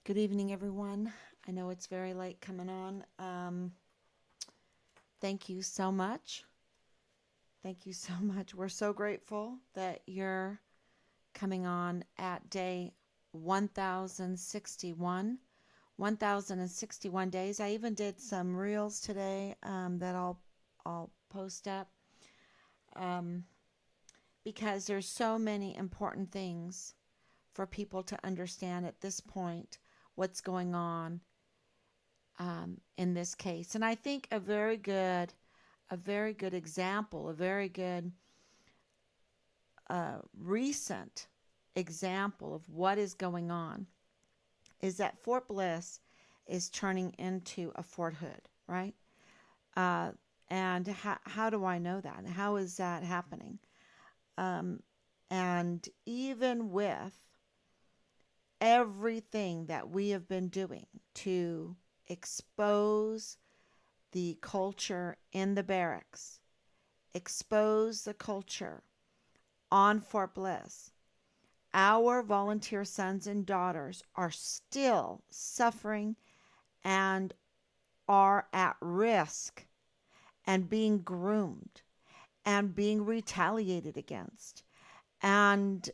Good evening, everyone. I know it's very late coming on. Thank you so much. Thank you so much. We're so grateful that you're coming on at day 1061. 1061 days. I even did some reels today that I'll post up um, because there's so many important things for people to understand at this point what's going on in this case. And I think a very good example, a very good recent example of what is going on is that Fort Bliss is turning into a Fort Hood, right? Uh, and how do I know that? How is that happening? Um, and even with everything that we have been doing to expose the culture in the barracks, expose the culture on Fort Bliss, our volunteer sons and daughters are still suffering and are at risk and being groomed and being retaliated against. And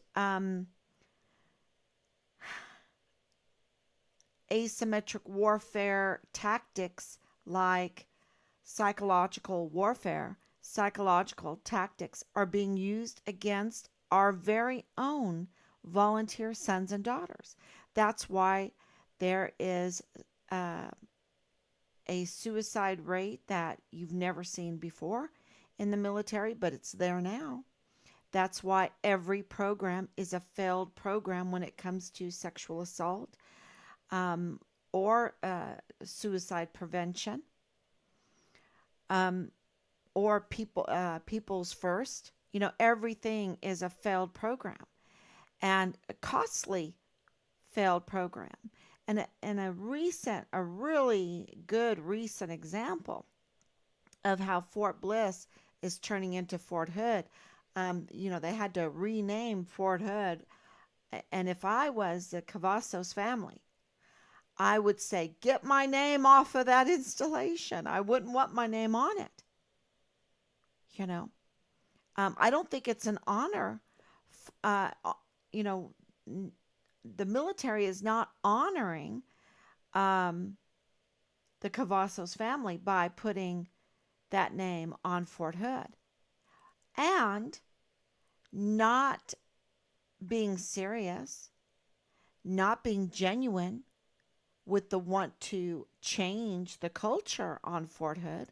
asymmetric warfare tactics like psychological tactics are being used against our very own volunteer sons and daughters. That's why there is uh, a suicide rate that you've never seen before in the military, but it's there now. That's why every program is a failed program when it comes to sexual assault um, or suicide prevention. Um, or people's first. Everything is a failed program and a costly failed program. And a really good recent example of how Fort Bliss is turning into Fort Hood. They had to rename Fort Hood. And if I was the Cavazos family, I would say, get my name off of that installation. I wouldn't want my name on it. You know, I don't think it's an honor. You know, the military is not honoring um, the Cavazos family by putting that name on Fort Hood and not being serious, not being genuine with the want to change the culture on Fort Hood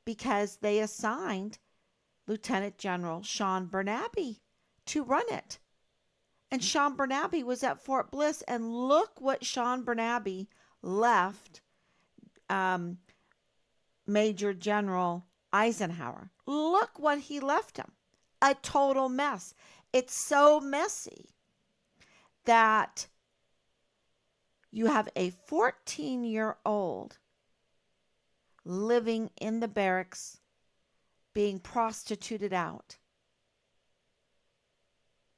because they assigned Lieutenant General Sean Bernabe to run it. And Sean Bernabe was at Fort Bliss, and look what Sean Bernabe left um, Major General Eisenhower. Look what he left him. A total mess. It's so messy that you have a 14-year-old living in the barracks, being prostituted out,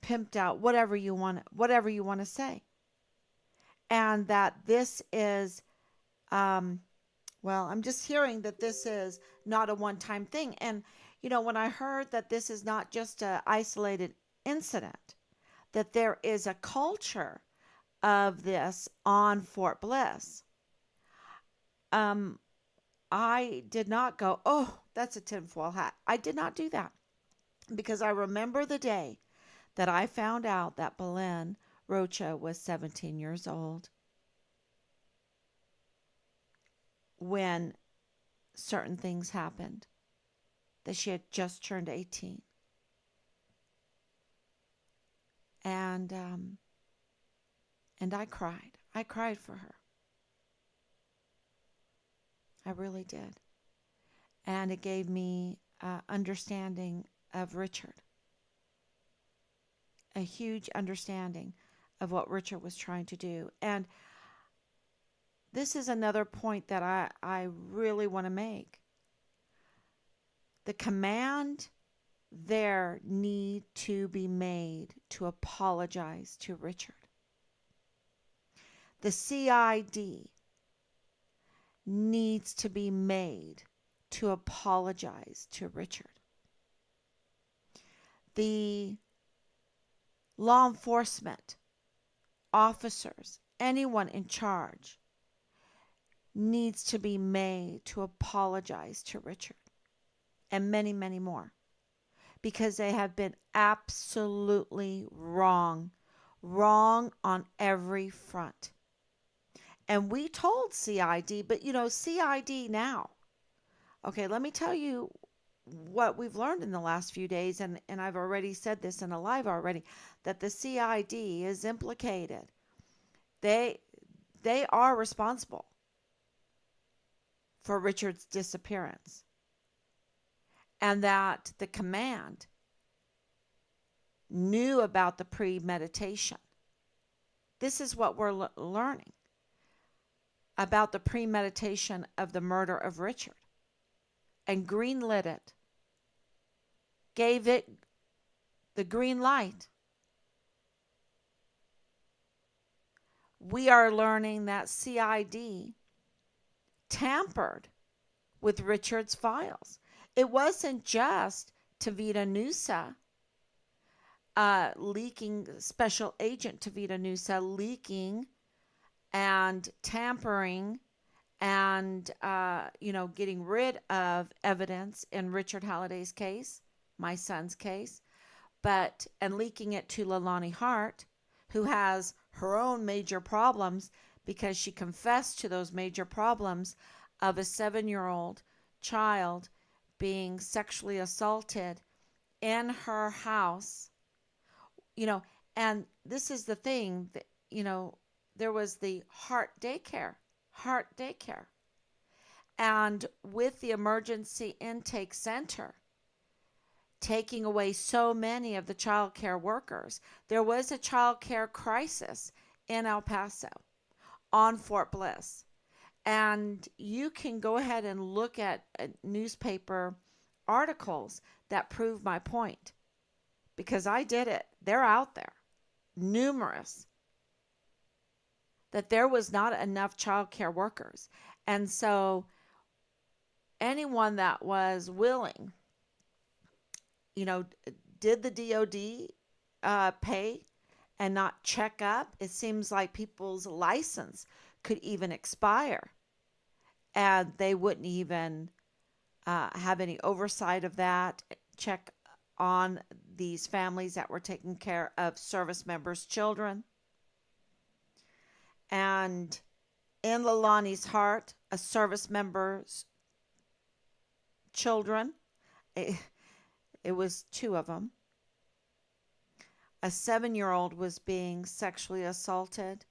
pimped out, whatever you want to say. And that this is I'm just hearing that this is not a one-time thing. And when I heard that this is not just an isolated incident, that there is a culture of this on Fort Bliss, um I did not go, oh, that's a tinfoil hat. I did not do that because I remember the day that I found out that Belen Rocha was 17 years old when certain things happened, that she had just turned 18. And I cried. I cried for her. I really did. And it gave me understanding of Richard, a huge understanding of what Richard was trying to do. And this is another point that I really want to make. The command there need to be made to apologize to Richard. The CID needs to be made to apologize to Richard. The law enforcement officers, anyone in charge, needs to be made to apologize to Richard, and many, many more, because they have been absolutely wrong. Wrong on every front. And we told CID, but CID now. Okay, let me tell you what we've learned in the last few days, and I've already said this in a live already, that the CID is implicated. They are responsible for Richard's disappearance, and that the command knew about the premeditation. This is what we're learning about the premeditation of the murder of Richard, and greenlit it, gave it the green light. We are learning that CID tampered with Richard's files. It wasn't just Tavita Nusa leaking, Special Agent Tavita Nusa leaking and tampering and, getting rid of evidence in Richard Halliday's case, my son's case, and leaking it to Leilani Hart, who has her own major problems because she confessed to those major problems of a 7-year-old child being sexually assaulted in her house. And this is the thing that, there was the Heart Daycare. And with the emergency intake center taking away so many of the child care workers, there was a child care crisis in El Paso on Fort Bliss. And you can go ahead and look at newspaper articles that prove my point, because I did it. They're out there, numerous, that there was not enough child care workers. And so anyone that was willing, did the DOD pay and not check up? It seems like people's license could even expire, and they wouldn't even have any oversight of that, check on these families that were taking care of service members' children. And in Leilani's Heart, a service member's children, it was 2 of them. A 7-year-old was being sexually assaulted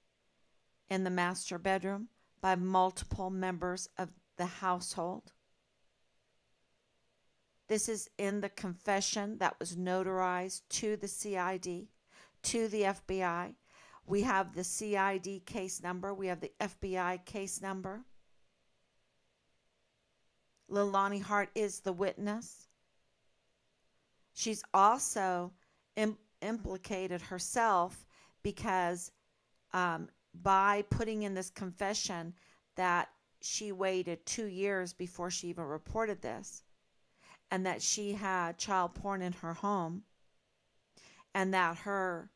in the master bedroom by multiple members of the household. This is in the confession that was notarized to the CID, to the FBI. We have the CID case number. We have the FBI case number. Leilani Hart is the witness. She's also implicated herself because by putting in this confession that she waited 2 years before she even reported this, and that she had child porn in her home, and that her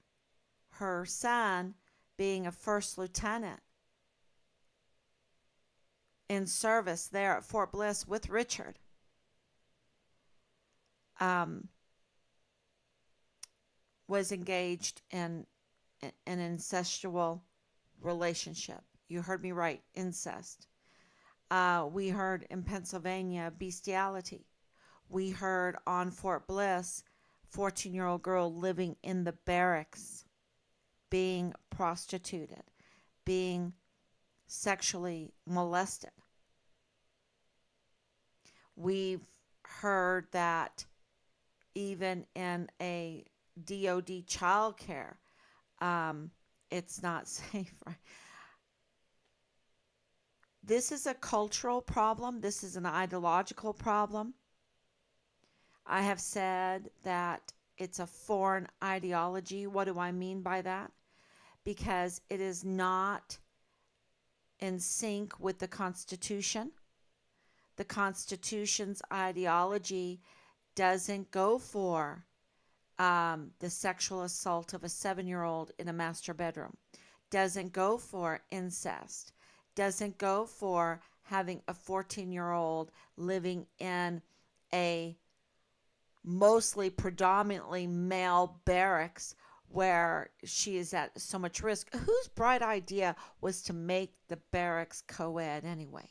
son, being a first lieutenant in service there at Fort Bliss with Richard, was engaged in an incestual relationship. You heard me right, incest. We heard in Pennsylvania, bestiality. We heard on Fort Bliss, 14-year-old girl living in the barracks, being prostituted, being sexually molested. We've heard that even in a DOD childcare, it's not safe. Right? This is a cultural problem. This is an ideological problem. I have said that it's a foreign ideology. What do I mean by that? Because it is not in sync with the Constitution. The Constitution's ideology doesn't go for the sexual assault of a 7-year-old in a master bedroom, doesn't go for incest, doesn't go for having a 14-year-old living in a mostly predominantly male barracks where she is at so much risk. Whose bright idea was to make the barracks co-ed anyway?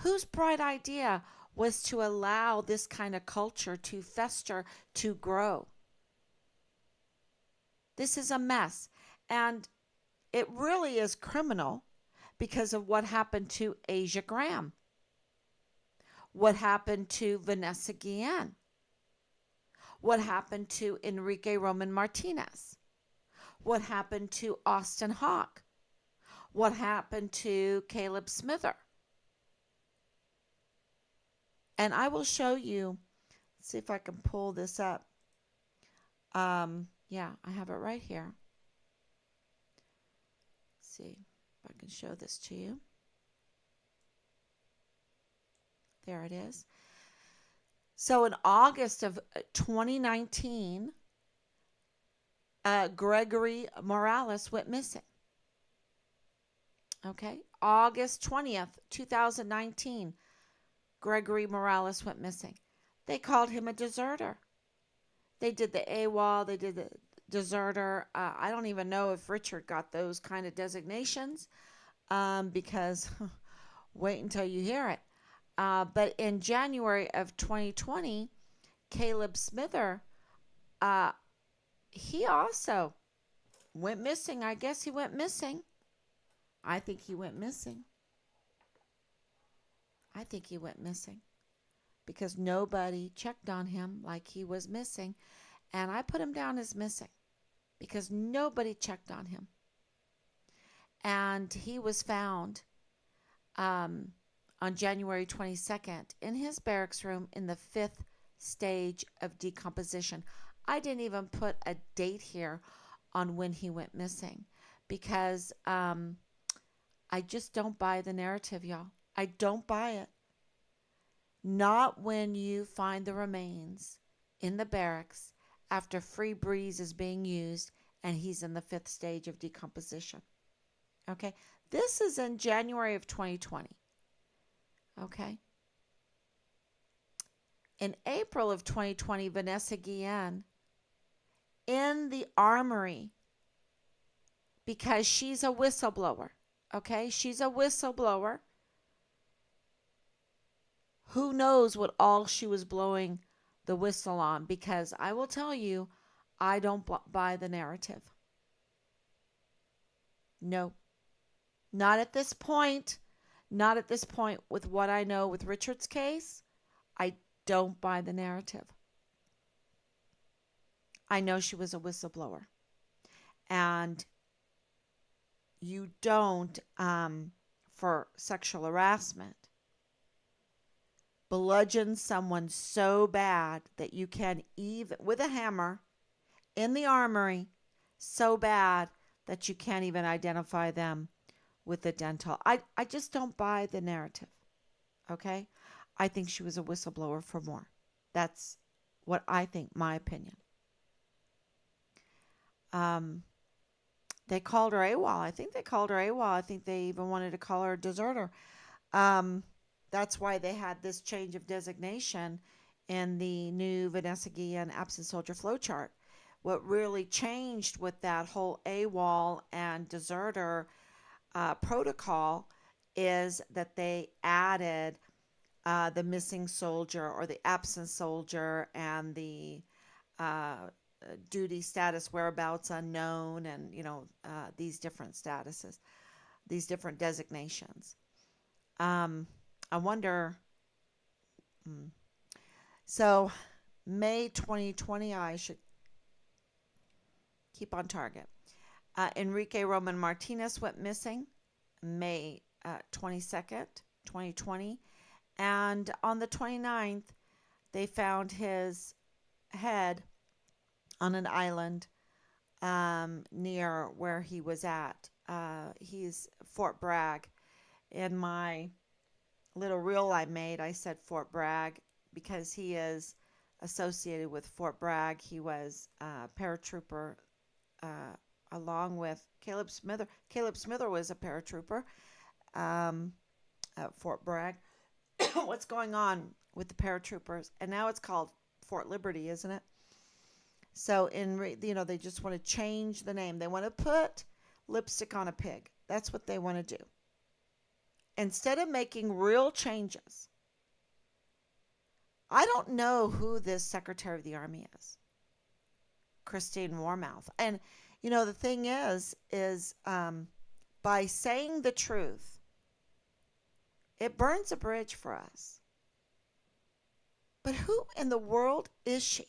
Whose bright idea was to allow this kind of culture to fester, to grow? This is a mess. And it really is criminal because of what happened to Asia Graham, what happened to Vanessa Guillen, what happened to Enrique Roman Martinez, what happened to Austin Hawke, what happened to Caleb Smither. And I will show you, let's see if I can pull this up. Yeah, I have it right here. Let's see if I can show this to you. There it is. So in August of 2019, Gregory Morales went missing. Okay, August 20th, 2019, Gregory Morales went missing. They called him a deserter. They did the AWOL, they did the deserter. I don't even know if Richard got those kind of designations because wait until you hear it. But in January of 2020, Caleb Smither, he also went missing. I guess he went missing. I think he went missing. I think he went missing because nobody checked on him like he was missing. And I put him down as missing because nobody checked on him. And he was found on January 22nd in his barracks room in the 5th stage of decomposition. I didn't even put a date here on when he went missing because I just don't buy the narrative, y'all. I don't buy it. Not when you find the remains in the barracks after free breeze is being used and he's in the 5th stage of decomposition. Okay, this is in January of 2020. Okay. In April of 2020, Vanessa Guillen in the armory because she's a whistleblower. Okay, she's a whistleblower. Who knows what all she was blowing the whistle on? Because I will tell you, I don't buy the narrative. No, not at this point. Not at this point with what I know with Richard's case. I don't buy the narrative. I know she was a whistleblower. And you don't, for sexual harassment, bludgeon someone so bad that you can even, with a hammer in the armory, so bad that you can't even identify them with the dental. I just don't buy the narrative. Okay? I think she was a whistleblower for more. That's what I think, my opinion. They called her AWOL. I think they called her AWOL. I think they even wanted to call her a deserter. That's why they had this change of designation in the new Vanessa Guillen absent soldier flowchart. What really changed with that whole AWOL and deserter protocol is that they added the missing soldier or the absent soldier and the duty status whereabouts unknown and these different statuses, these different designations. I wonder. So May 2020, I should keep on target. Enrique Roman Martinez went missing May 22nd, 2020. And on the 29th, they found his head on an island near where he was at. He's Fort Bragg. In my little reel I made, I said Fort Bragg because he is associated with Fort Bragg. He was a paratrooper uh, along with Caleb Smither. Caleb Smither was a paratrooper um, at Fort Bragg. What's going on with the paratroopers? And now it's called Fort Liberty, isn't it? So they just want to change the name. They want to put lipstick on a pig. That's what they want to do. Instead of making real changes, I don't know who this Secretary of the Army is, Christine Warmouth. And the thing is by saying the truth, it burns a bridge for us. But who in the world is she?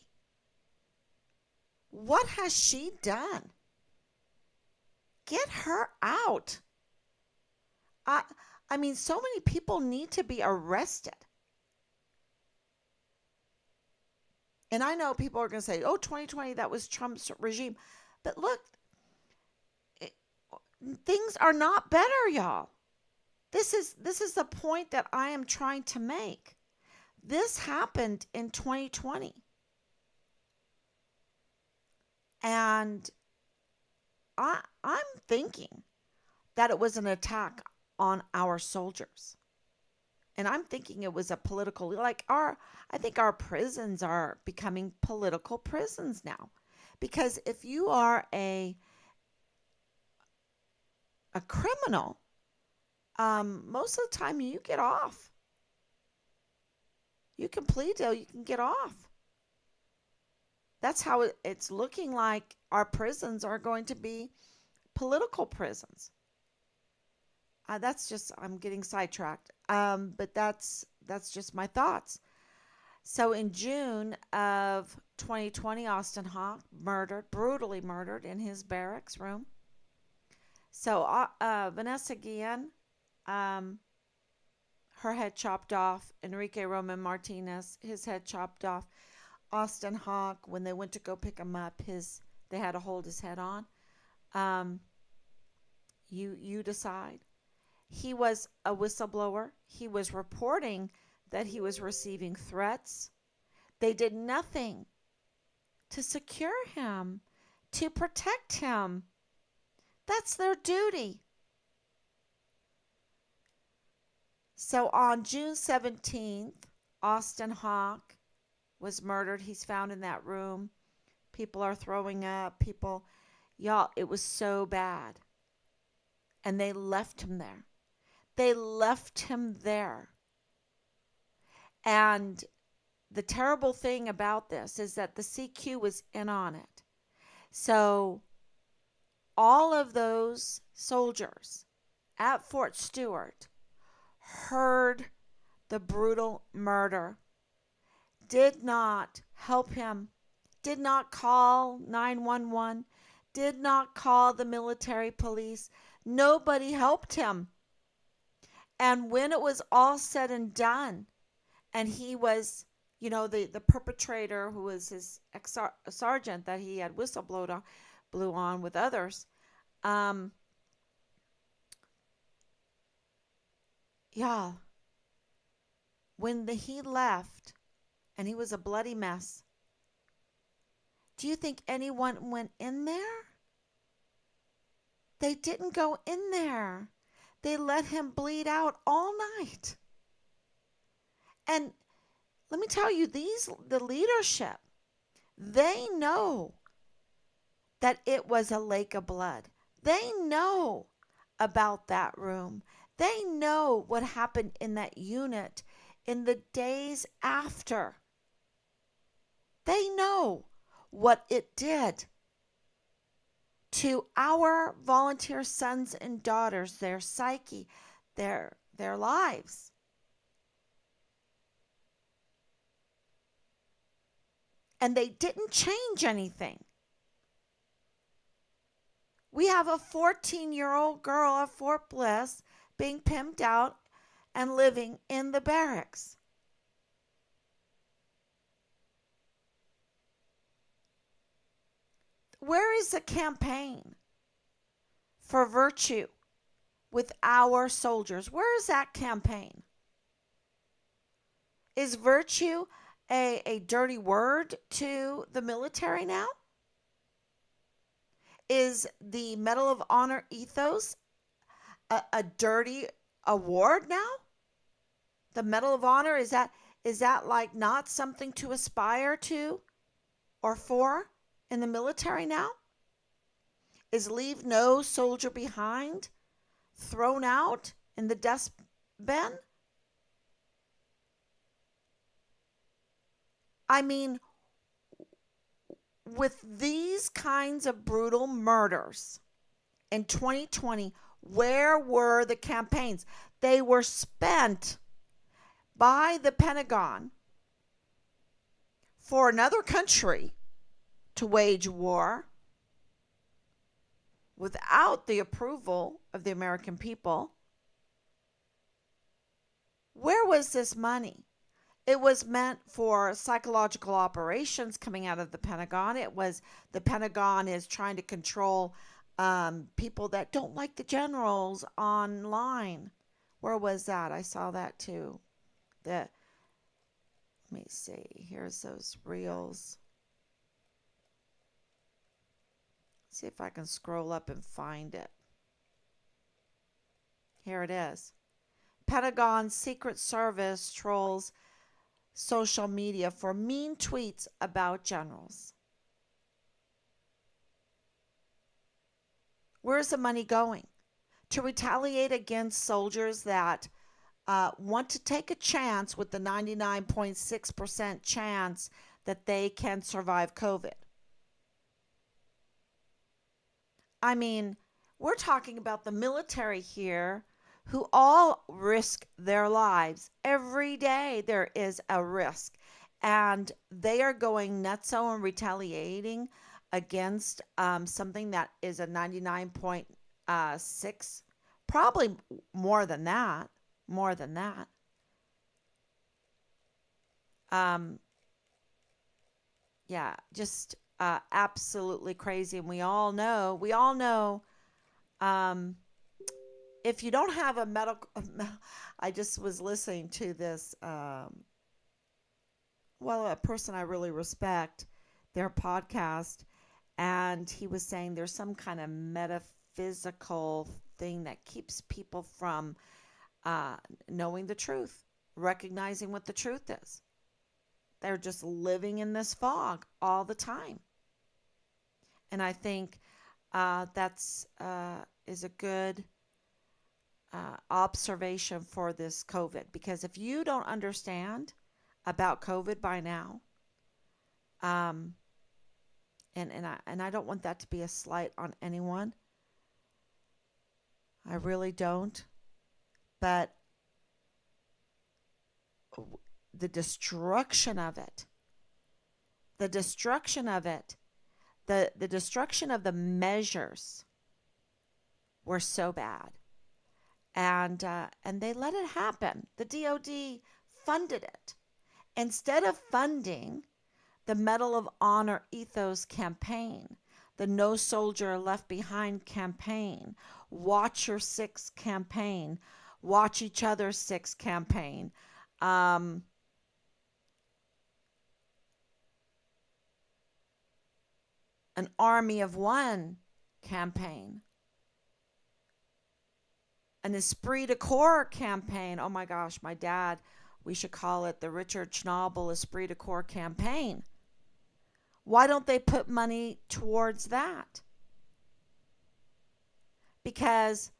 What has she done? Get her out. I I mean, so many people need to be arrested. And I know people are going to say, "Oh, 2020, that was Trump's regime." But look, it, things are not better, y'all. This is the point that I am trying to make. This happened in 2020. And I'm thinking that it was an attack on our soldiers. And I'm thinking it was a political, like I think our prisons are becoming political prisons now. Because if you are a criminal, most of the time you get off. You can plead deal, you can get off. That's how it's looking like our prisons are going to be political prisons. That's just I'm getting sidetracked. But that's just my thoughts. So in June of 2020, Austin Hawk brutally murdered in his barracks room. So Vanessa Guillen, um, her head chopped off. Enrique Roman Martinez, his head chopped off. Austin Hawk, when they went to go pick him up, they had to hold his head on. Um, you decide. He was a whistleblower. He was reporting that he was receiving threats. They did nothing to secure him, to protect him. That's their duty. So on June 17th, Austin Hawk was murdered. He's found in that room. People are throwing up. Y'all, it was so bad. And they left him there. They left him there. And the terrible thing about this is that the CQ was in on it. So all of those soldiers at Fort Stewart heard the brutal murder, did not help him, did not call 911, did not call the military police. Nobody helped him. And when it was all said and done, and he was, the perpetrator who was his ex-sergeant that he had blew on with others, um, yeah, when he left and he was a bloody mess, do you think anyone went in there? They didn't go in there. They let him bleed out all night. And let me tell you, the leadership, they know that it was a lake of blood. They know about that room. They know what happened in that unit in the days after. They know what it did to our volunteer sons and daughters, their psyche, their lives. And they didn't change anything. We have a 14-year-old girl at Fort Bliss being pimped out and living in the barracks. Where is the campaign for virtue with our soldiers? Where is that campaign? Is virtue a dirty word to the military now? Is the Medal of Honor ethos a dirty award now? The Medal of Honor, is that like not something to aspire to or for in the military now? Is leave no soldier behind thrown out in the dustbin? I mean, with these kinds of brutal murders in 2020, where were the campaigns? They were spent by the Pentagon for another country to wage war without the approval of the American people. Where was this money? It was meant for psychological operations coming out of the Pentagon. It was the Pentagon is trying to control people that don't like the generals online. Where was that? I saw that too. The Let me see. Here's those reels. See if I can scroll up and find it. Here it is. Pentagon Secret Service trolls social media for mean tweets about generals. Where's the money going? To retaliate against soldiers that want to take a chance with the 99.6% chance that they can survive COVID. I mean, we're talking about the military here who all risk their lives. Every day there is a risk. And they are going nutso and retaliating against something that is a 99.6, probably more than that. More than that. Um, yeah, just absolutely crazy. And we all know, um, if you don't have a medical, I just was listening to this, a person I really respect, their podcast, and he was saying there's some kind of metaphysical thing that keeps people from uh, knowing the truth, recognizing what the truth is. They're just living in this fog all the time. And I think that's is a good observation for this COVID, because if you don't understand about COVID by now, um, and I don't want that to be a slight on anyone. I really don't. But the destruction of it, the destruction of it, the destruction of the measures were so bad, and they let it happen. The DoD funded it instead of funding the Medal of Honor ethos campaign, the No Soldier Left Behind campaign, Watch Your Six campaign, Watch Each Other Six campaign, um, an Army of One campaign, an Esprit de Corps campaign. Oh my gosh, my dad, we should call it the Richard Schnabel Esprit de Corps campaign. Why don't they put money towards that? Because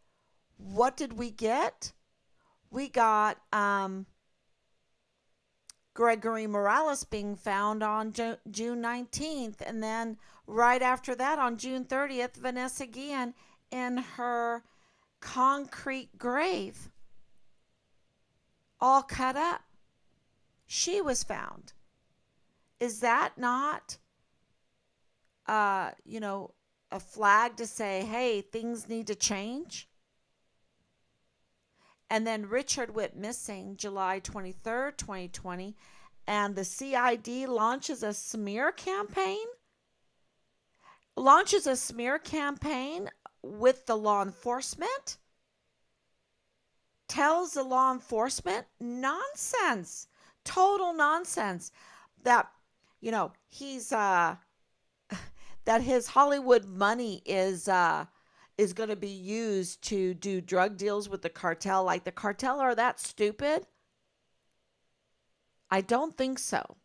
what did we get? We got Gregory Morales being found on June 19th. And then right after that, on June 30th, Vanessa Guillen in her concrete grave, all cut up. She was found. Is that not, uh, you know, a flag to say, hey, things need to change? And then Richard went missing July 23rd, 2020, and the CID launches a smear campaign launches a smear campaign with the law enforcement, tells the law enforcement nonsense, total nonsense, that, he's that his Hollywood money is going to be used to do drug deals with the cartel. Like, the cartel are that stupid? I don't think so.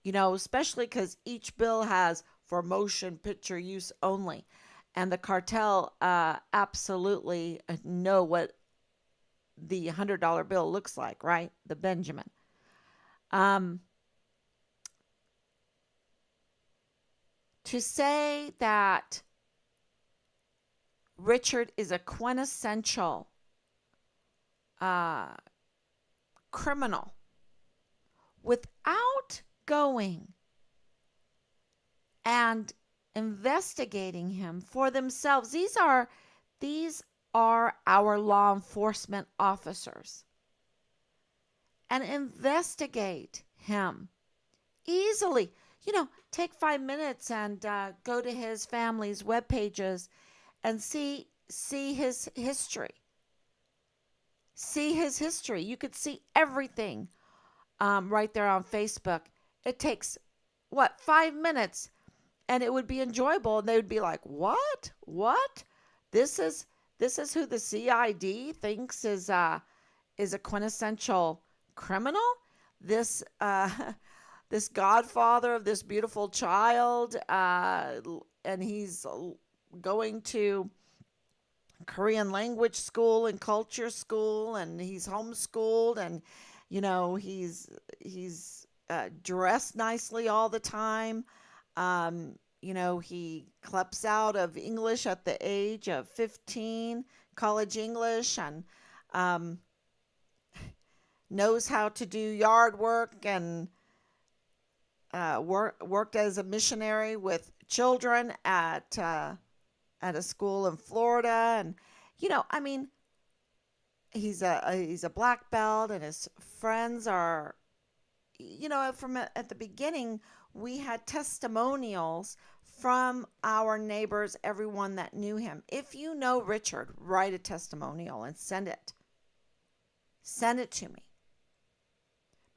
Especially because each bill has for motion picture use only. And the cartel absolutely know what the $100 bill looks like, right? The Benjamin. Um, to say that Richard is a quintessential uh, criminal without going and investigating him for themselves. These are our law enforcement officers. And investigate him easily. Take 5 minutes and go to his family's web pages and see his history. See his history. You could see everything right there on Facebook. It takes 5 minutes, and it would be enjoyable. And they would be like, "What? What? This is who the CID thinks is a quintessential criminal. This this godfather of this beautiful child, and he's going to Korean language school and culture school, and he's homeschooled, and he's dressed nicely all the time. He kleps out of English at the age of 15, college English, and knows how to do yard work, and worked as a missionary with children at a school in Florida, and I mean, he's a black belt, and his friends are, from at the beginning, we had testimonials from our neighbors, everyone that knew him. If you know Richard, write a testimonial and send it. Send it to me.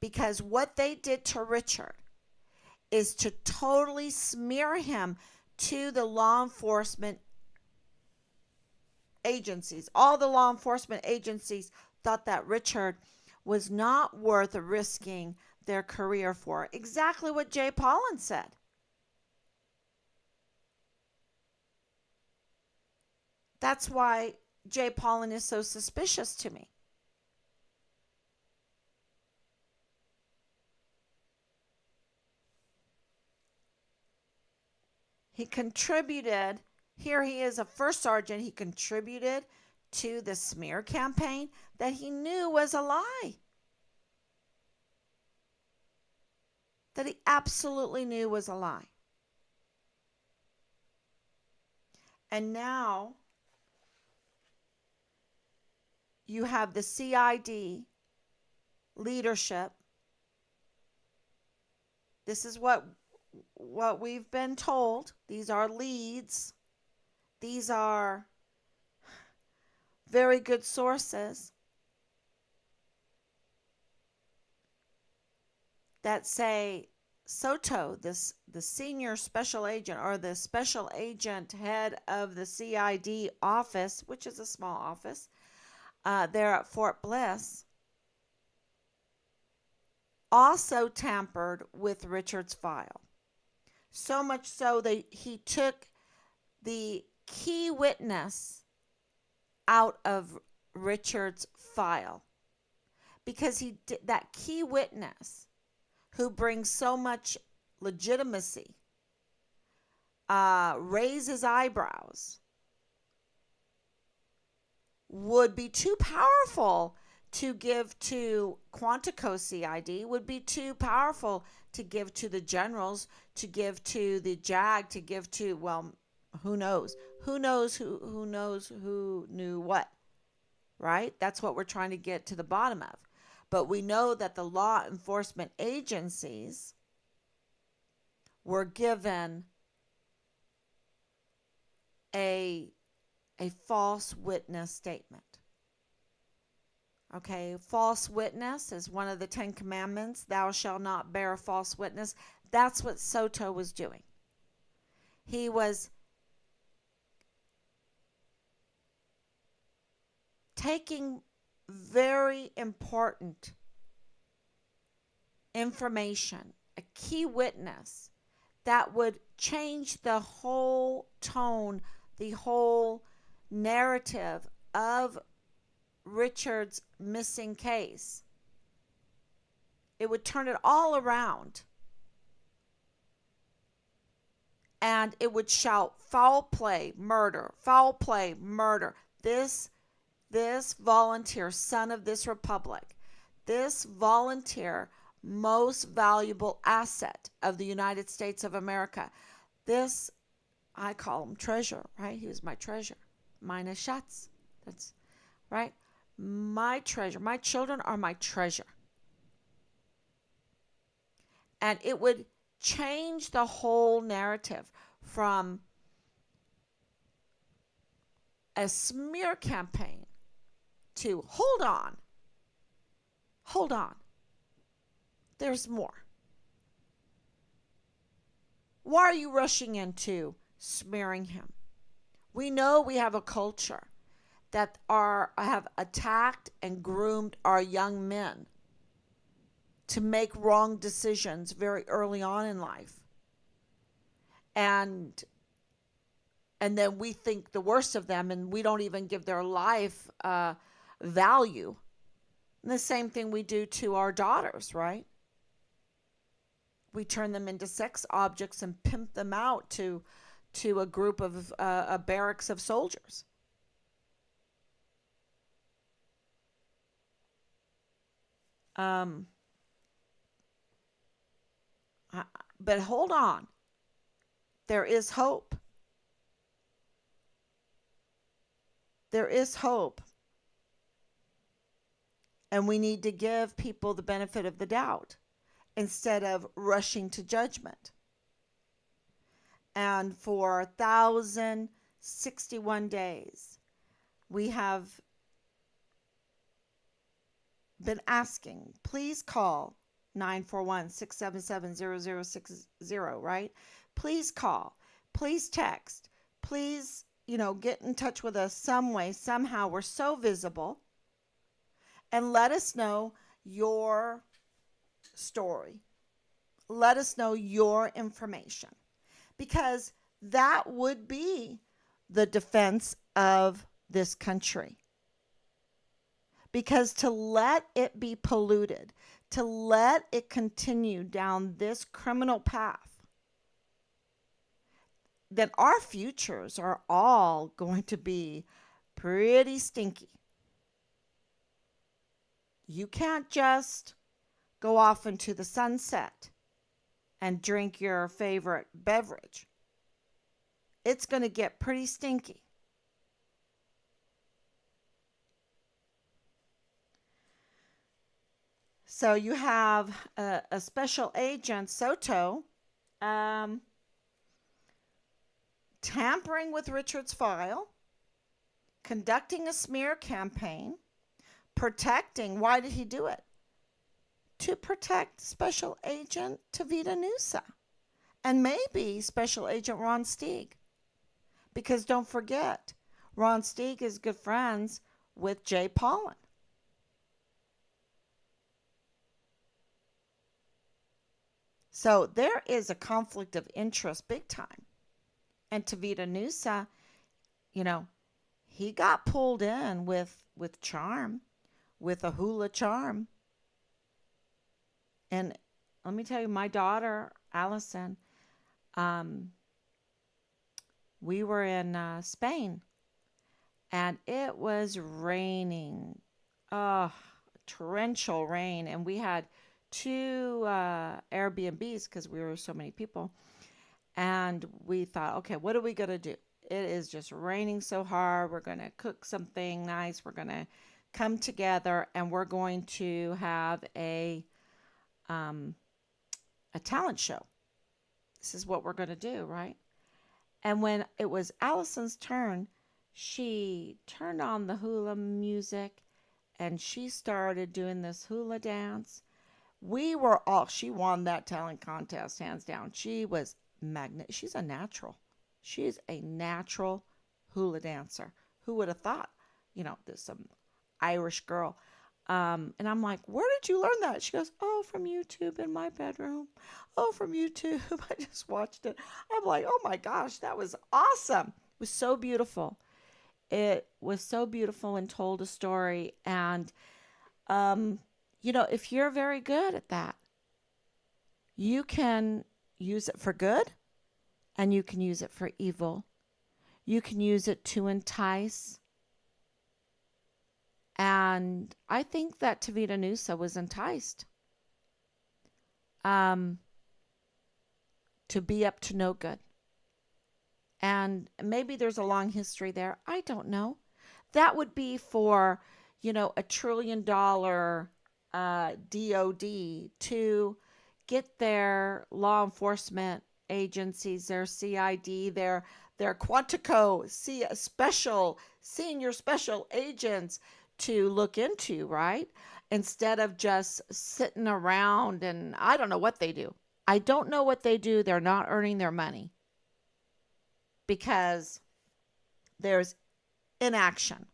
Because what they did to Richard is to totally smear him to the law enforcement agencies. All the law enforcement agencies thought that Richard was not worth risking their career for. Exactly what Jay Pollan said. That's why Jay Pollan is so suspicious to me. He contributed, here he is a first sergeant, he contributed to the smear campaign that he knew was a lie. That he absolutely knew was a lie. And now you have the CID leadership. This is what we've been told. These are leads. These are very good sources that say Soto, the senior special agent, or the special agent head of the CID office, which is a small office, there at Fort Bliss, also tampered with Richard's file. So much so that he took the key witness out of Richard's file, because he did, that key witness who brings so much legitimacy, raises eyebrows, would be too powerful to give to Quantico CID, would be too powerful to give to the generals, to give to the JAG, to give to, well, who knows? Who knows who knew what, right? That's what we're trying to get to the bottom of. But we know that the law enforcement agencies were given a false witness statement. Okay, false witness is one of the 10 Commandments. Thou shalt not bear false witness. That's what Soto was doing. He was taking very important information, a key witness that would change the whole tone, the whole narrative of Richard's missing case. It would turn it all around. And it would shout foul play, murder, foul play, murder. This volunteer, son of this republic, this volunteer, most valuable asset of the United States of America. This, I call him treasure, right? He was my treasure. Meine Schatz. That's right. My treasure. My children are my treasure. And it would change the whole narrative from a smear campaign to hold on, there's more. Why are you rushing into smearing him? We know we have a culture that have attacked and groomed our young men to make wrong decisions very early on in life. And then we think the worst of them, and we don't even give their life value. And the same thing we do to our daughters, right? We turn them into sex objects and pimp them out to a group of a barracks of soldiers. But hold on. There is hope. There is hope. And we need to give people the benefit of the doubt instead of rushing to judgment. And for 1,061 days, we have been asking, please call 941-677-0060, right? Please call, please text, please, get in touch with us some way, somehow. We're so visible. And let us know your story. Let us know your information. Because that would be the defense of this country. Because to let it be polluted, to let it continue down this criminal path, then our futures are all going to be pretty stinky. You can't just go off into the sunset and drink your favorite beverage. It's going to get pretty stinky. So you have a special agent, Soto, tampering with Richard's file, conducting a smear campaign, protecting. Why did he do it? To protect Special Agent Tavita Nusa and maybe Special Agent Ron Stieg. Because don't forget, Ron Stieg is good friends with Jay Paulin. So there is a conflict of interest big time. And Tavita Nusa, he got pulled in with charm, with a hula charm. And let me tell you, my daughter, Allison, we were in Spain, and it was raining. Torrential rain. And we had 2 Airbnbs because we were so many people. And we thought, okay, what are we going to do? It is just raining so hard. We're going to cook something nice. We're going to come together, and we're going to have a talent show. This is what we're going to do, right? And when it was Allison's turn, she turned on the hula music and she started doing this hula dance. We were all, she won that talent contest hands down. She was she's a natural. She's a natural hula dancer. Who would have thought? There's some Irish girl. And I'm like, where did you learn that? She goes, oh, from YouTube in my bedroom. Oh, from YouTube. I just watched it. I'm like, oh my gosh, that was awesome. It was so beautiful. It was so beautiful and told a story. And, if you're very good at that, you can use it for good and you can use it for evil. You can use it to entice. And I think that Tavita Nusa was enticed um, to be up to no good. And maybe there's a long history there. I don't know. That would be for, $1 trillion DOD to get their law enforcement agencies, their CID, their Quantico senior special agents to look into, right? Instead of just sitting around, and I don't know what they do. I don't know what they do. They're not earning their money because there's inaction,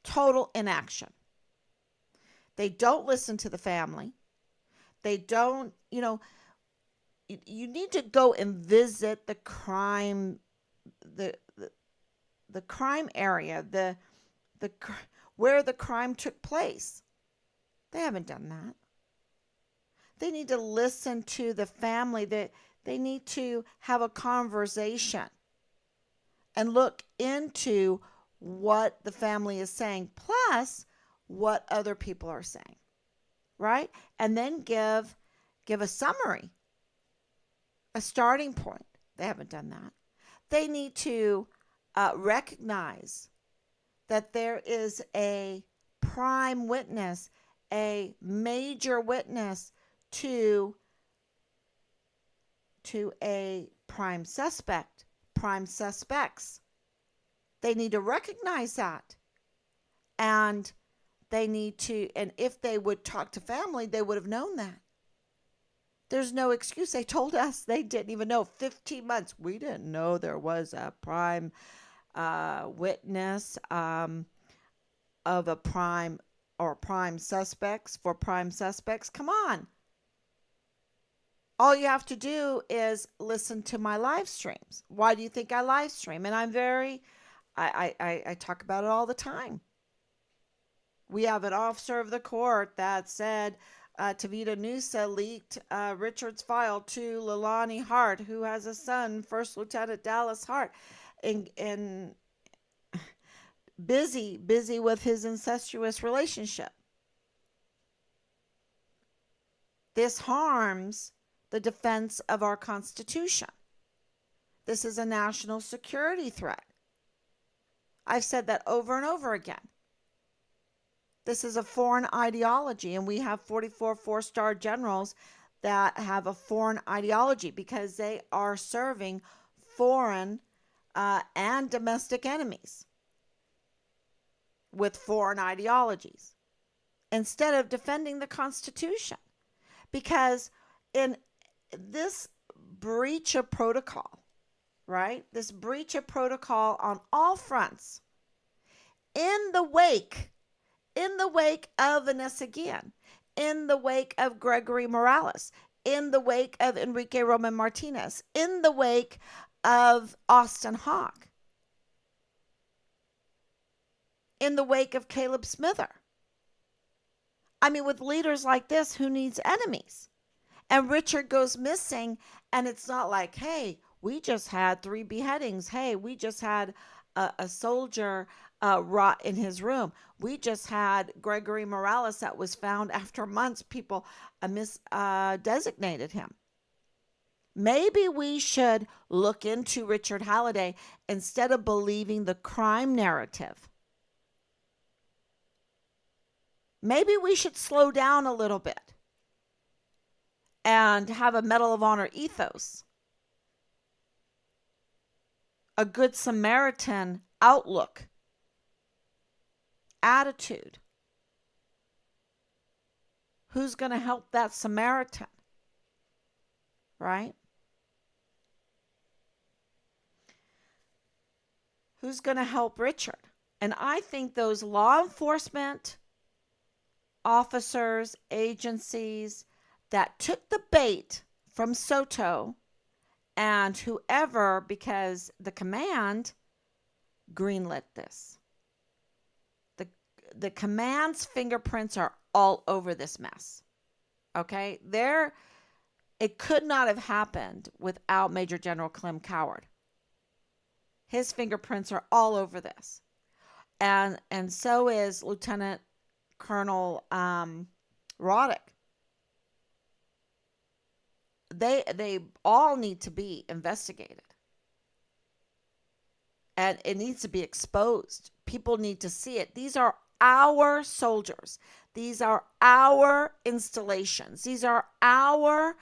total inaction. They don't listen to the family. They don't, you need to go and visit the crime, the crime area, the where the crime took place. They haven't done that. They need to listen to the family. That they need to have a conversation and look into what the family is saying, plus what other people are saying, right? And then give a summary, a starting point. They haven't done that. They need to recognize that there is a prime witness, a major witness to a prime suspect, prime suspects. They need to recognize that. And they need to, and if they would talk to family, they would have known that. There's no excuse. They told us they didn't even know. 15 months. We didn't know there was a prime witness of a prime or prime suspects for prime suspects. Come on. All you have to do is listen to my live streams. Why do you think I live stream? And I talk about it all the time. We have an officer of the court that said Tavita Nusa leaked Richard's file to Leilani Hart, who has a son, First Lieutenant Dallas Hart, and busy with his incestuous relationship. This harms the defense of our Constitution. This is a national security threat. I've said that over and over again. This is a foreign ideology, and we have 44 four-star generals that have a foreign ideology because they are serving foreign and domestic enemies with foreign ideologies instead of defending the Constitution. Because in this breach of protocol, right? This breach of protocol on all fronts, in the wake of Vanessa Guillen, in the wake of Gregory Morales, in the wake of Enrique Roman Martinez, in the wake of Austin Hawk, in the wake of Caleb Smither. I mean, with leaders like this, who needs enemies? And Richard goes missing, and it's not like, hey, we just had 3 beheadings. Hey, we just had a soldier rot in his room. We just had Gregory Morales that was found after months. People misdesignated him. Maybe we should look into Richard Halliday instead of believing the crime narrative. Maybe we should slow down a little bit and have a Medal of Honor ethos a good Samaritan outlook, attitude. Who's going to help that Samaritan, right? Who's going to help Richard? And I think those law enforcement officers, agencies that took the bait from Soto and whoever, because the command greenlit this. The, the command's fingerprints are all over this mess. Okay? It could not have happened without Major General Clem Coward. His fingerprints are all over this. And so is Lieutenant Colonel Roddick. They all need to be investigated. And it needs to be exposed. People need to see it. These are our soldiers. These are our installations. These are our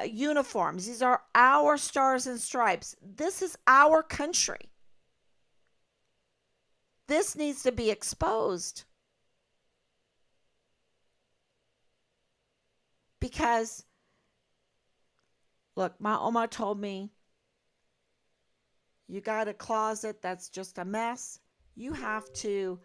uniforms. These are our stars and stripes. This is our country. This needs to be exposed. Because, look, my Oma told me, you got a closet that's just a mess. You have to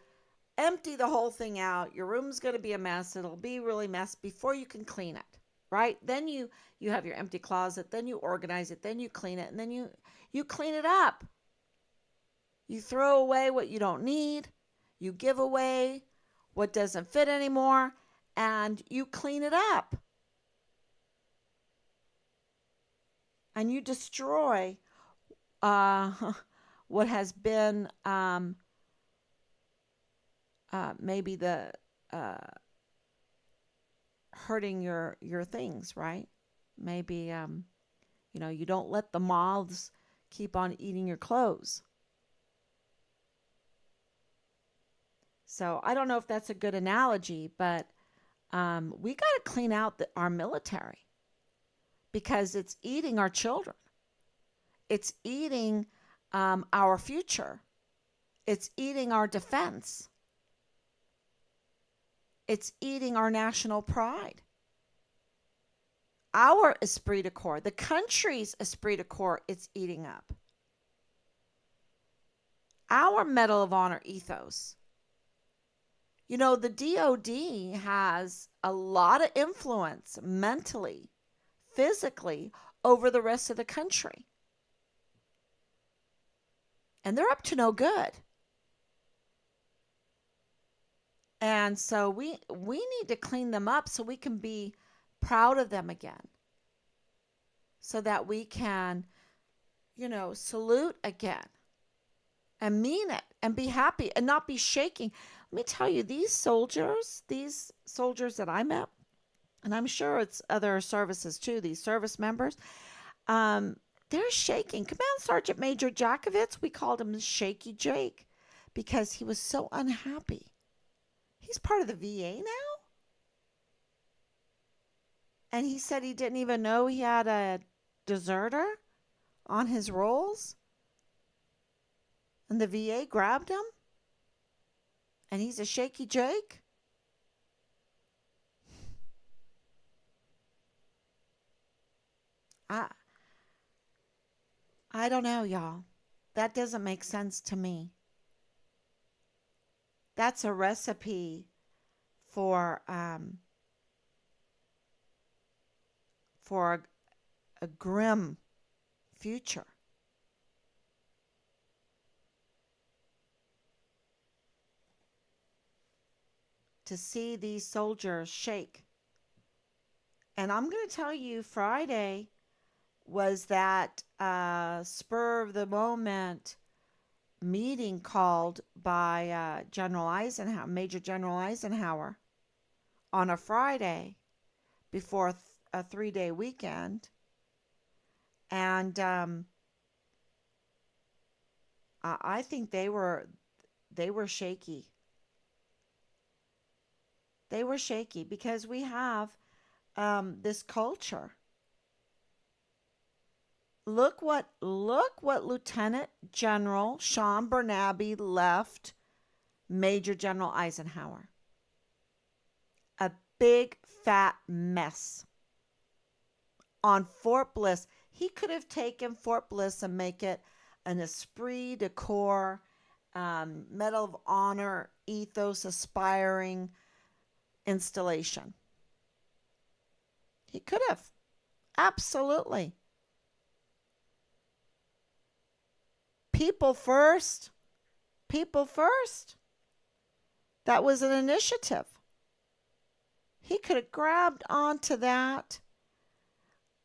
empty the whole thing out. Your room's going to be a mess. It'll be really messy before you can clean it, right? Then you have your empty closet. Then you organize it. Then you clean it. And then you clean it up. You throw away what you don't need. You give away what doesn't fit anymore. And you clean it up. And you destroy what has been maybe the hurting your things, right? Maybe you don't let the moths keep on eating your clothes. So I don't know if that's a good analogy, but we got to clean out our military because it's eating our children. It's eating our future. It's eating our defense. It's eating our national pride. Our esprit de corps, the country's esprit de corps, it's eating up. Our Medal of Honor ethos. You know, the DOD has a lot of influence mentally, physically, over the rest of the country. And they're up to no good. And so we need to clean them up so we can be proud of them again. So that we can, salute again. And mean it. And be happy. And not be shaking. Let me tell you, these soldiers that I met, and I'm sure it's other services too, these service members, they're shaking. Command Sergeant Major Jakovitz, we called him Shaky Jake because he was so unhappy. He's part of the VA now. And he said he didn't even know he had a deserter on his rolls. And the VA grabbed him. And he's a Shaky Jake. I don't know, y'all. That doesn't make sense to me. That's a recipe for a grim future. To see these soldiers shake. And I'm going to tell you, Friday was that spur of the moment meeting called by Major General Eisenhower on a Friday before a 3-day weekend. And I think they were shaky. They were shaky because we have this culture Look what Lieutenant General Sean Bernabe left Major General Eisenhower. A big fat mess on Fort Bliss. He could have taken Fort Bliss and make it an esprit de corps, Medal of Honor, ethos aspiring installation. He could have. Absolutely. People first. People first. That was an initiative. He could have grabbed onto that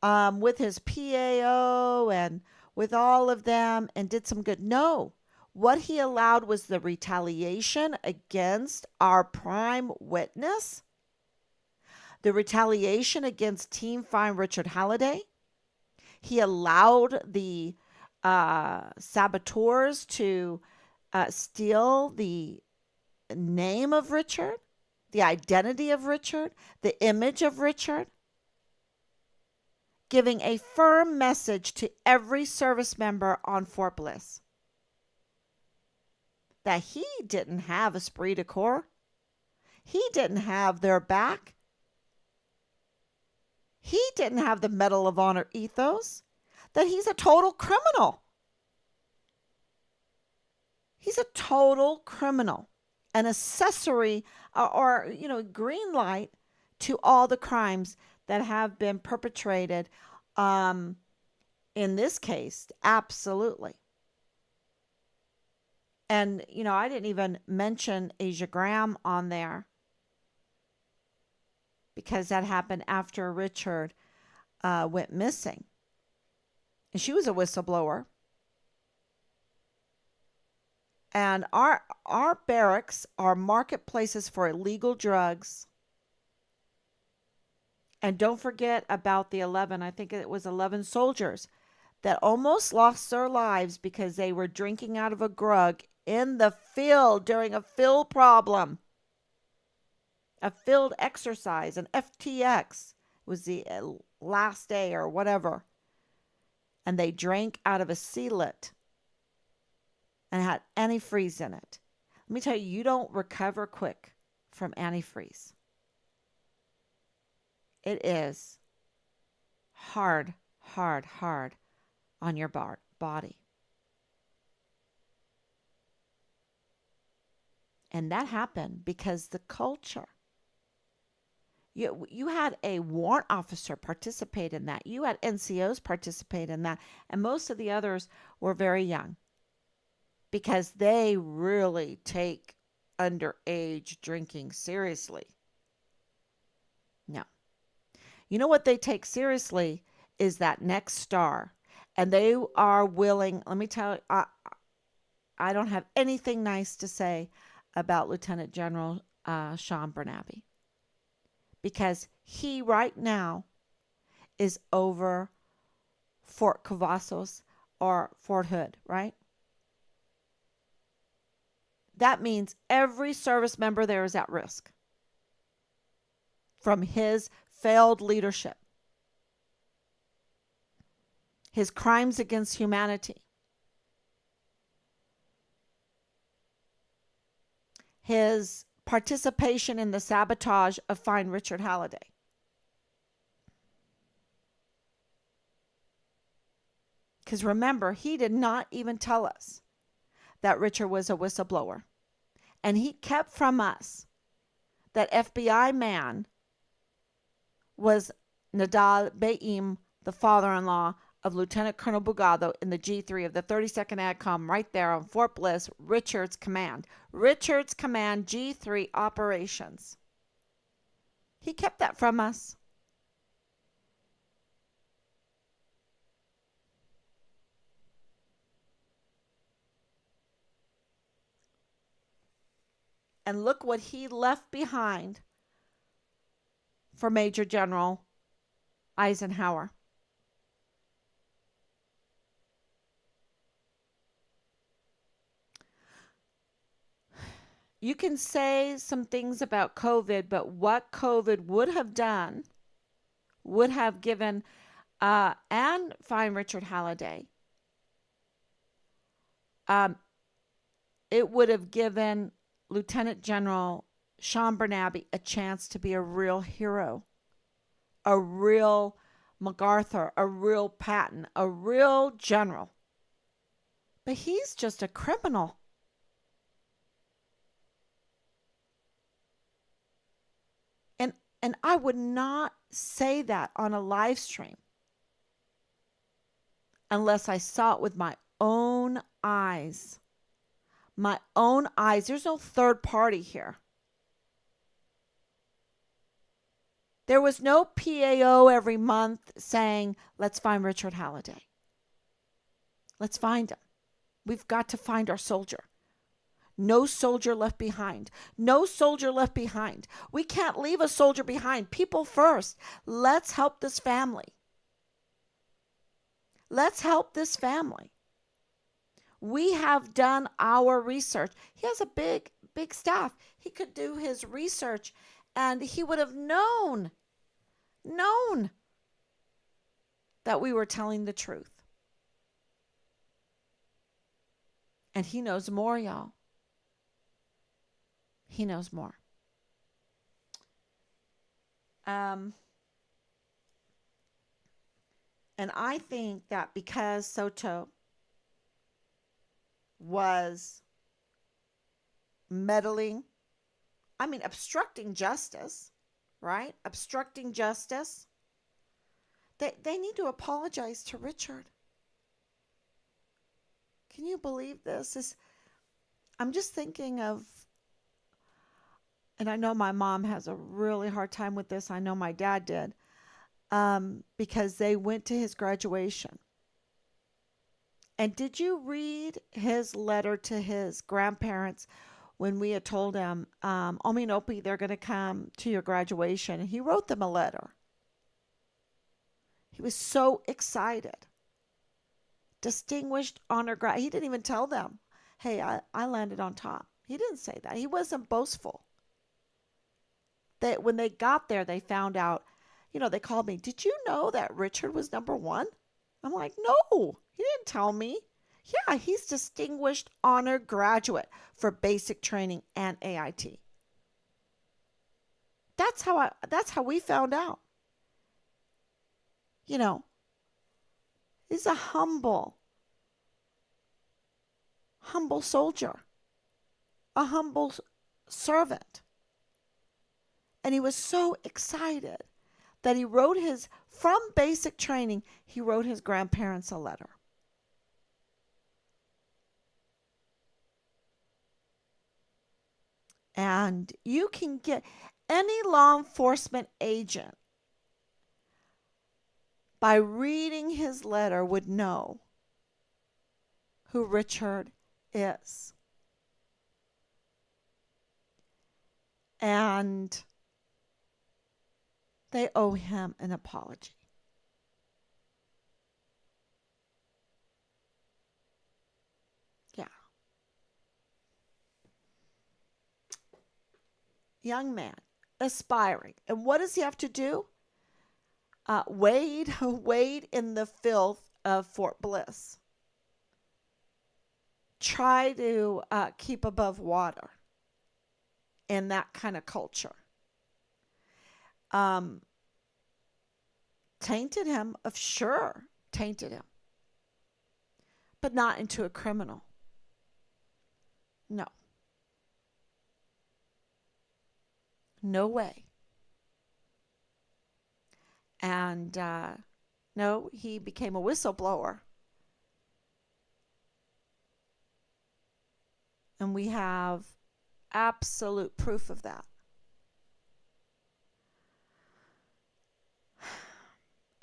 with his PAO and with all of them and did some good. No, what he allowed was the retaliation against our prime witness, the retaliation against Team Fine Richard Halliday. He allowed the saboteurs to steal the name of Richard, the identity of Richard, the image of Richard, giving a firm message to every service member on Fort Bliss that he didn't have esprit de corps. He didn't have their back. He didn't have the Medal of Honor ethos, that he's a total criminal. He's a total criminal, an accessory or green light to all the crimes that have been perpetrated in this case. Absolutely. And, I didn't even mention Asia Graham on there because that happened after Richard went missing. And she was a whistleblower. And our barracks are marketplaces for illegal drugs. And don't forget about the 11, I think it was 11 soldiers that almost lost their lives because they were drinking out of a grug in the field during a field problem, a field exercise, an FTX. It was the last day or whatever. And they drank out of a sealet and had antifreeze in it. Let me tell you, you don't recover quick from antifreeze. It is hard, hard, hard on your body. And that happened because the culture. You had a warrant officer participate in that. You had NCOs participate in that. And most of the others were very young because they really take underage drinking seriously. No. You know what they take seriously is that next star. And they are willing, let me tell you, I don't have anything nice to say about Lieutenant General Sean Bernabe. Because he right now is over Fort Cavazos or Fort Hood, right? That means every service member there is at risk from his failed leadership, his crimes against humanity, his participation in the sabotage of Fine Richard Halliday. Because remember, he did not even tell us that Richard was a whistleblower. And he kept from us that FBI man was Nadal Baim, the father-in-law of Lieutenant Colonel Bugado in the G3 of the 32nd ADCOM right there on Fort Bliss, Richard's command. Richard's command G3 operations. He kept that from us. And look what he left behind for Major General Eisenhower. You can say some things about COVID, but what COVID would have done would have given and find Richard Halliday, um, it would have given Lieutenant General Sean Bernabe a chance to be a real hero, a real MacArthur, a real Patton, a real general. But he's just a criminal. And and I would not say that on a live stream unless I saw it with my own eyes. My own eyes. There's no third party here. There was no PAO every month saying, let's find Richard Halliday. Let's find him. We've got to find our soldier. No soldier left behind. No soldier left behind. We can't leave a soldier behind. People first. Let's help this family. Let's help this family. We have done our research. He has a big staff. He could do his research and he would have known that we were telling the truth. And he knows more, y'all. He knows more. And I think that because Soto was meddling, obstructing justice, right? Obstructing justice. They need to apologize to Richard. Can you believe this? I'm just thinking of, and I know my mom has a really hard time with this. I know my dad did, because they went to his graduation. And did you read his letter to his grandparents when we had told him, Ominopi, they're going to come to your graduation? And he wrote them a letter. He was so excited. Distinguished honor grad. He didn't even tell them, hey, I landed on top. He didn't say that. He wasn't boastful. When they got there, they found out, they called me, did you know that Richard was #1? I'm like, no, he didn't tell me. Yeah, he's distinguished honor graduate for basic training and AIT. That's how we found out. He's a humble soldier, a humble servant. And he was so excited that he wrote from basic training, he wrote his grandparents a letter. And you can get any law enforcement agent by reading his letter would know who Richard is. And they owe him an apology. Yeah. Young man, aspiring. And what does he have to do? Wade in the filth of Fort Bliss. Try to keep above water in that kind of culture. Tainted him, tainted him. But not into a criminal. No. No way. And no, he became a whistleblower. And we have absolute proof of that.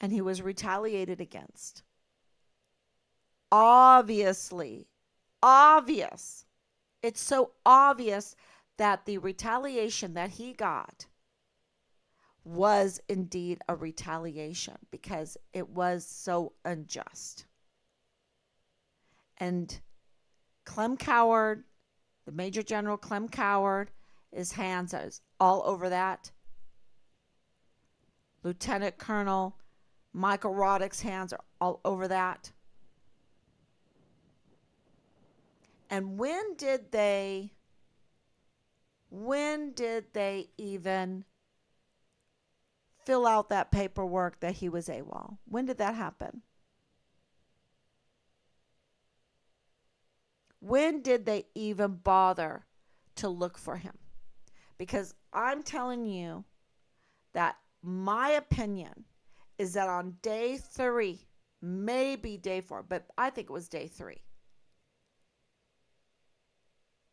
And he was retaliated against. Obviously. Obvious. It's so obvious that the retaliation that he got was indeed a retaliation because it was so unjust. And Clem Coward, the Major General Clem Coward, his hands is all over that. Lieutenant Colonel Michael Roddick's hands are all over that. And when did they even fill out that paperwork that he was AWOL? When did that happen? When did they even bother to look for him? Because I'm telling you that my opinion is that on day 3, maybe day 4, but I think it was day 3,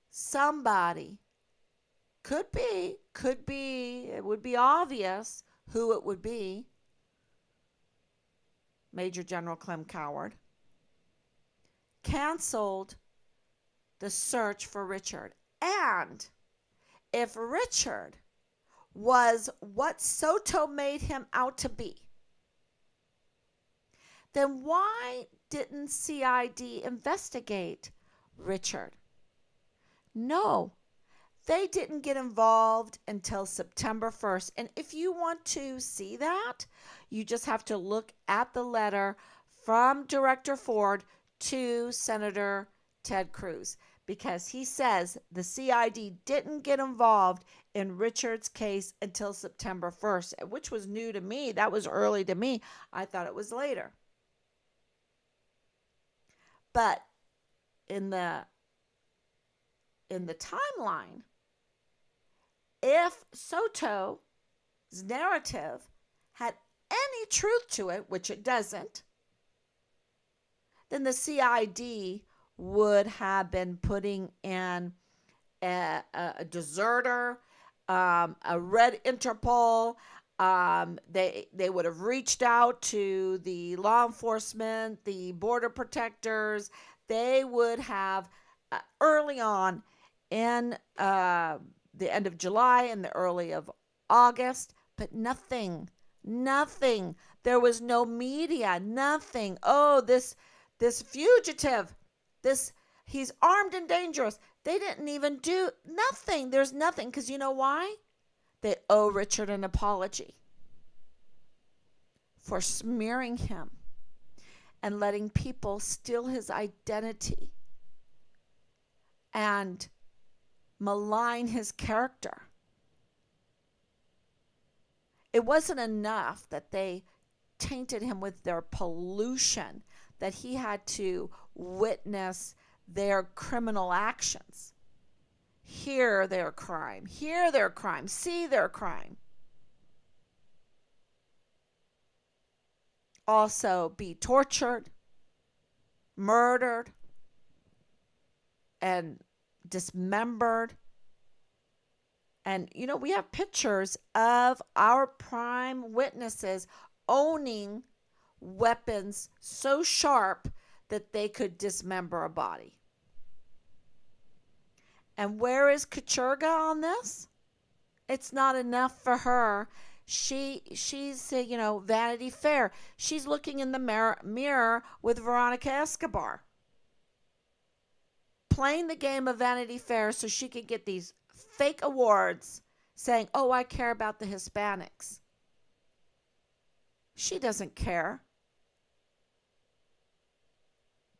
somebody could be, it would be obvious who it would be, Major General Clem Coward, canceled the search for Richard. And if Richard was what Soto made him out to be, then why didn't CID investigate Richard? No, they didn't get involved until September 1st. And if you want to see that, you just have to look at the letter from Director Ford to Senator Ted Cruz, because he says the CID didn't get involved in Richard's case until September 1st, which was new to me. That was early to me. I thought it was later. But in the timeline, if Soto's narrative had any truth to it, which it doesn't, then the CID would have been putting in a deserter, a red Interpol. They would have reached out to the law enforcement, the border protectors. They would have early on in the end of July and the early of August, but nothing. There was no media, nothing. Oh, this fugitive, he's armed and dangerous. They didn't even do nothing. There's nothing, because you know why? They owe Richard an apology for smearing him and letting people steal his identity and malign his character. It wasn't enough that they tainted him with their pollution, that he had to witness their criminal actions, hear their crime, see their crime. Also be tortured, murdered, and dismembered. And, we have pictures of our prime witnesses owning weapons so sharp that they could dismember a body. And where is Kacherga on this? It's not enough for her. She's Vanity Fair. She's looking in the mirror with Veronica Escobar, playing the game of Vanity Fair so she could get these fake awards saying, oh, I care about the Hispanics. She doesn't care.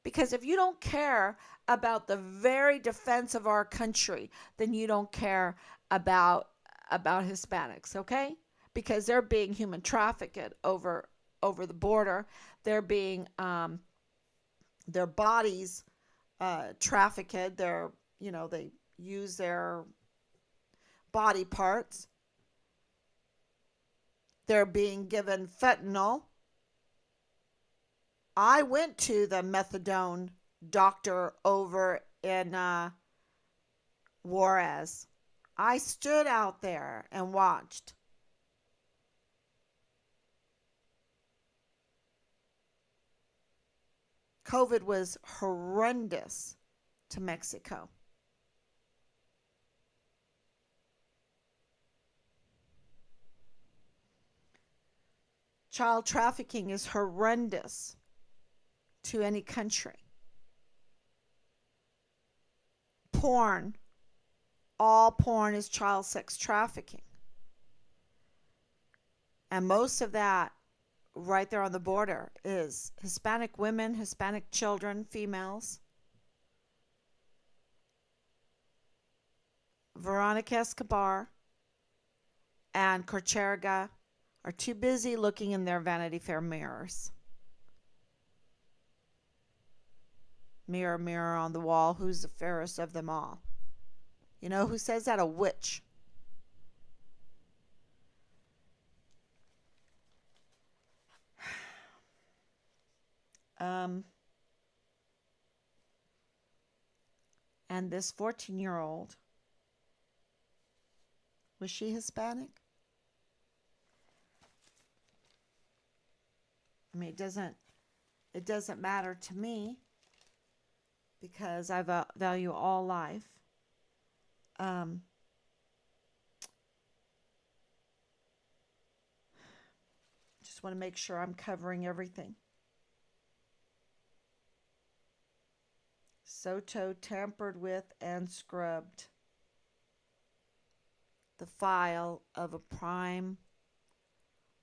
Because if you don't care about the very defense of our country, then you don't care about Hispanics, okay? Because they're being human trafficked over the border. They're being their bodies trafficked. They use their body parts. They're being given fentanyl. I went to the methadone doctor over in Juarez. I stood out there and watched. COVID was horrendous to Mexico. Child trafficking is horrendous to any country. Porn, all porn is child sex trafficking. And most of that right there on the border is Hispanic women, Hispanic children, females. Veronica Escobar and Corcherga are too busy looking in their Vanity Fair mirrors. Mirror, mirror on the wall, who's the fairest of them all? You know who says that? A witch. Um, and this 14-year-old, was she Hispanic? I mean, it doesn't matter to me because I value all life. Um, just want to make sure I'm covering everything. Soto tampered with and scrubbed the file of a prime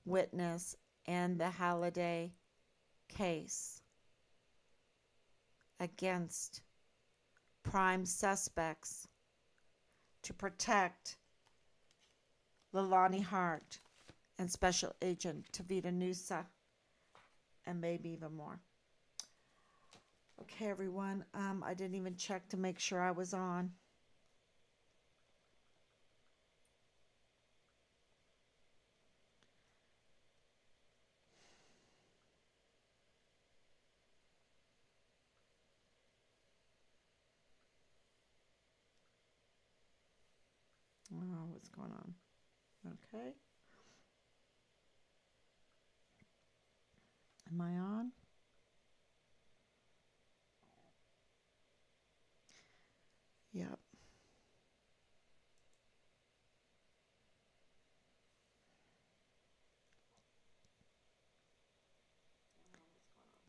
witness in the Halliday case against prime suspects to protect Leilani Hart and Special Agent Tavita Nusa, and maybe even more. Okay, everyone. I didn't even check to make sure I was on. Oh, what's going on? Okay. Am I on? Yep.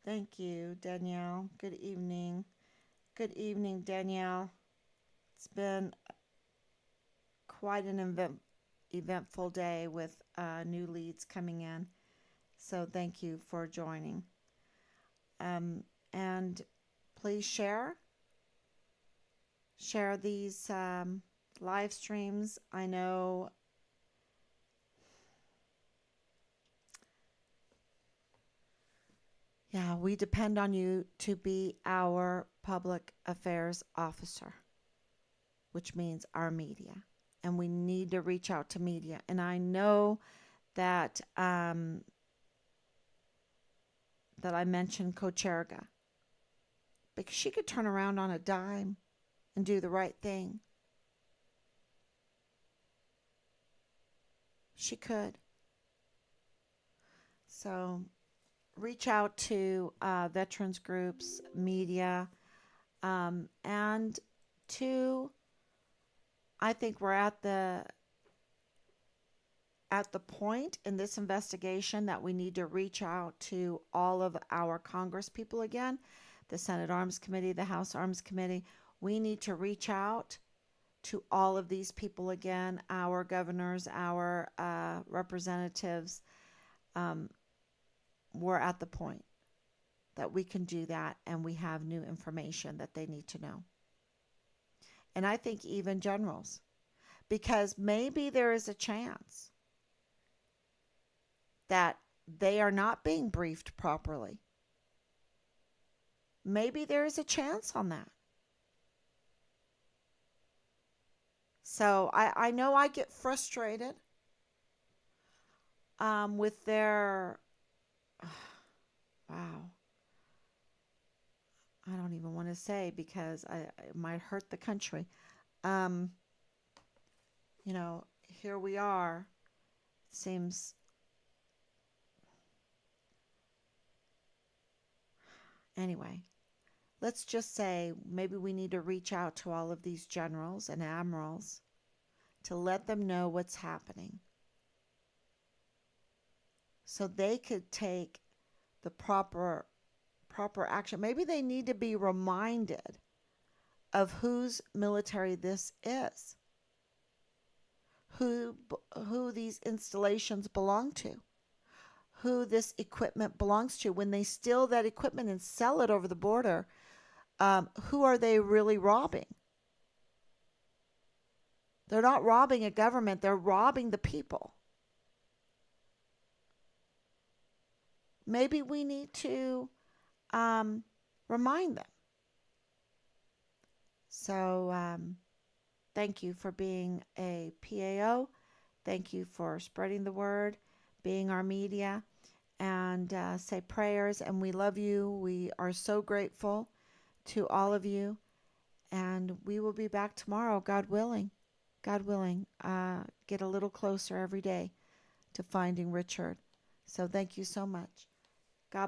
Thank you, Danielle. Good evening. Good evening, Danielle. It's been quite an eventful day with new leads coming in. So thank you for joining. And please share these live streams. I know we depend on you to be our public affairs officer, which means our media. And we need to reach out to media. And I know that that I mentioned Kocherga, because she could turn around on a dime and do the right thing. She could. So reach out to veterans groups, media, and to, I think we're at the point in this investigation that we need to reach out to all of our Congress people again, the Senate Arms Committee, the House Arms Committee. We need to reach out to all of these people again, our governors, our representatives. We're at the point that we can do that, and we have new information that they need to know. And I think even generals, because maybe there is a chance that they are not being briefed properly. Maybe there is a chance on that. So I know I get frustrated with their, wow, I don't even want to say because it might hurt the country. Um, here we are. It seems. Anyway, let's just say maybe we need to reach out to all of these generals and admirals to let them know what's happening so they could take the proper action. Maybe they need to be reminded of whose military this is, who these installations belong to, who this equipment belongs to. When they steal that equipment and sell it over the border, who are they really robbing? They're not robbing a government, they're robbing the people. Maybe we need to um, remind them. So, thank you for being a PAO. Thank you for spreading the word, being our media, and say prayers. And we love you. We are so grateful to all of you. And we will be back tomorrow, God willing. God willing. Get a little closer every day to finding Richard. So thank you so much. God bless.